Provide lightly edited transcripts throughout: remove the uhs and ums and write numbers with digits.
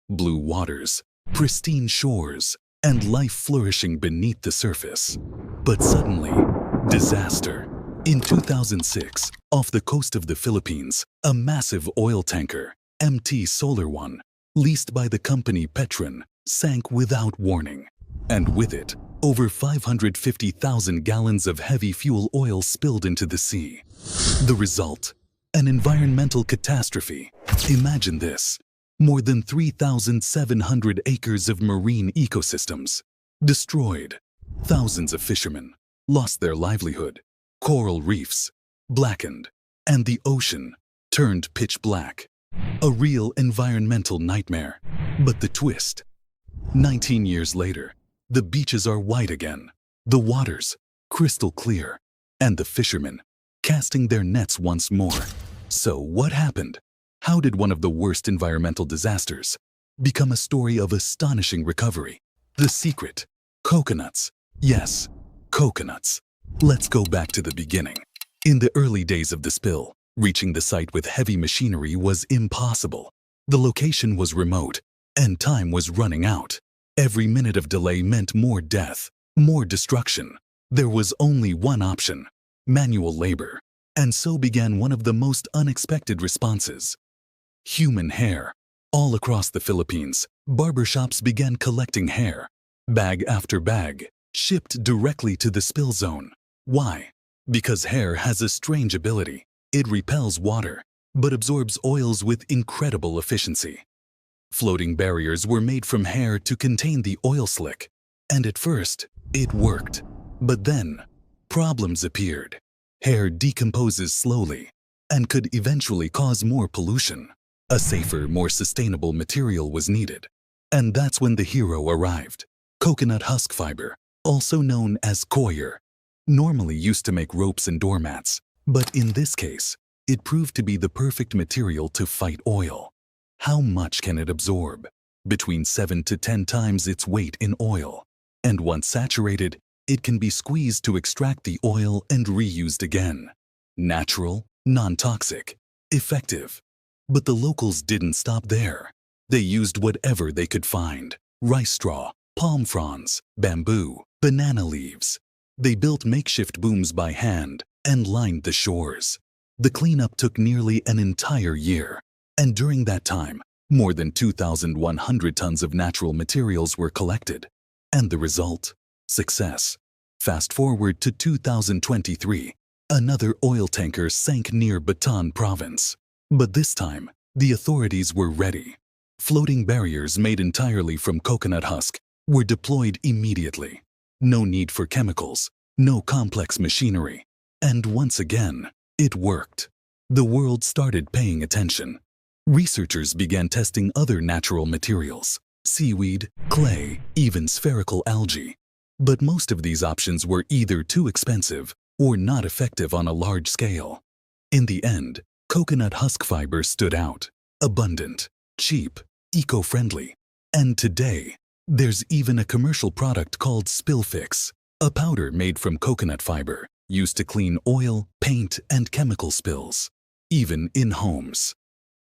blue waters, pristine shores, and life flourishing beneath the surface. But suddenly, disaster. In 2006, off the coast of the Philippines, a massive oil tanker, MT Solar One, leased by the company Petron, sank without warning. And with it, over 550,000 gallons of heavy fuel oil spilled into the sea. The result? An environmental catastrophe. Imagine this. More than 3,700 acres of marine ecosystems destroyed. Thousands of fishermen lost their livelihood. Coral reefs blackened, and the ocean turned pitch black. A real environmental nightmare. But the twist? 19 years later, the beaches are white again, the waters crystal clear, and the fishermen casting their nets once more. So what happened? How did one of the worst environmental disasters become a story of astonishing recovery? The secret: coconuts. Yes, coconuts. Let's go back to the beginning. In the early days of the spill, reaching the site with heavy machinery was impossible. The location was remote, and time was running out. Every minute of delay meant more death, more destruction. There was only one option: manual labor. And so began one of the most unexpected responses. Human hair. All across the Philippines, barbershops began collecting hair, bag after bag, shipped directly to the spill zone. Why? Because hair has a strange ability. It repels water, but absorbs oils with incredible efficiency. Floating barriers were made from hair to contain the oil slick, and at first, it worked. But then, problems appeared. Hair decomposes slowly and could eventually cause more pollution. A safer, more sustainable material was needed. And that's when the hero arrived. Coconut husk fiber, also known as coir, normally used to make ropes and doormats. But in this case, it proved to be the perfect material to fight oil. How much can it absorb? Between 7 to 10 times its weight in oil. And once saturated, it can be squeezed to extract the oil and reused again. Natural, non-toxic, effective. But the locals didn't stop there. They used whatever they could find: rice straw, palm fronds, bamboo, banana leaves. They built makeshift booms by hand and lined the shores. The cleanup took nearly an entire year. And during that time, more than 2,100 tons of natural materials were collected. And the result? Success. Fast forward to 2023, another oil tanker sank near Bataan province. But this time, the authorities were ready. Floating barriers made entirely from coconut husk were deployed immediately. No need for chemicals, no complex machinery. And once again, it worked. The world started paying attention. Researchers began testing other natural materials: seaweed, clay, even spherical algae. But most of these options were either too expensive or not effective on a large scale. In the end, coconut husk fiber stood out: abundant, cheap, eco-friendly. And today, there's even a commercial product called SpillFix, a powder made from coconut fiber, used to clean oil, paint, and chemical spills, even in homes.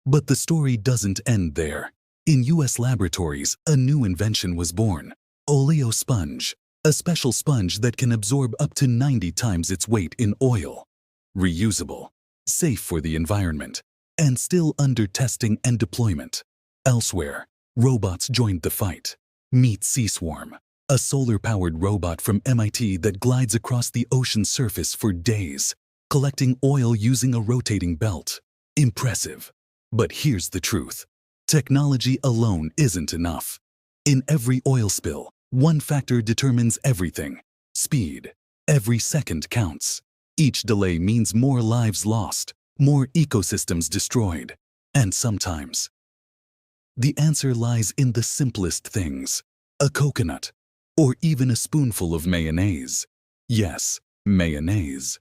But the story doesn't end there. In US laboratories, a new invention was born: Oleo Sponge, a special sponge that can absorb up to 90 times its weight in oil. Reusable, safe for the environment, and still under testing and deployment. Elsewhere, robots joined the fight. Meet Seaswarm, a solar-powered robot from MIT that glides across the ocean surface for days, collecting oil using a rotating belt. Impressive. But here's the truth. Technology alone isn't enough. In every oil spill, one factor determines everything: speed. Every second counts. Each delay means more lives lost, more ecosystems destroyed. And sometimes, the answer lies in the simplest things: a coconut, or even a spoonful of mayonnaise. Yes, mayonnaise.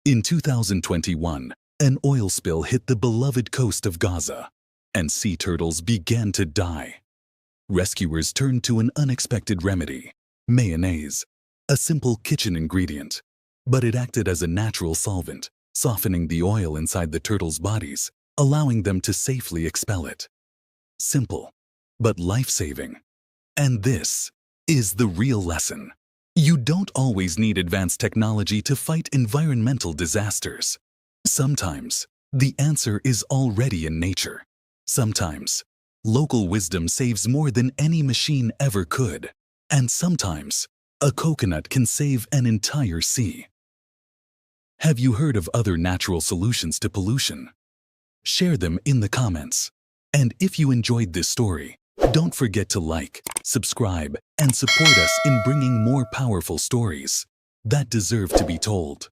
In 2021, an oil spill hit the beloved coast of Gaza, and sea turtles began to die. Rescuers turned to an unexpected remedy: mayonnaise, a simple kitchen ingredient. But it acted as a natural solvent, softening the oil inside the turtles' bodies, allowing them to safely expel it. Simple, but life-saving. And this is the real lesson. You don't always need advanced technology to fight environmental disasters. Sometimes, the answer is already in nature. Sometimes, local wisdom saves more than any machine ever could. And sometimes, a coconut can save an entire sea. Have you heard of other natural solutions to pollution? Share them in the comments. And if you enjoyed this story, don't forget to like, subscribe, and support us in bringing more powerful stories that deserve to be told.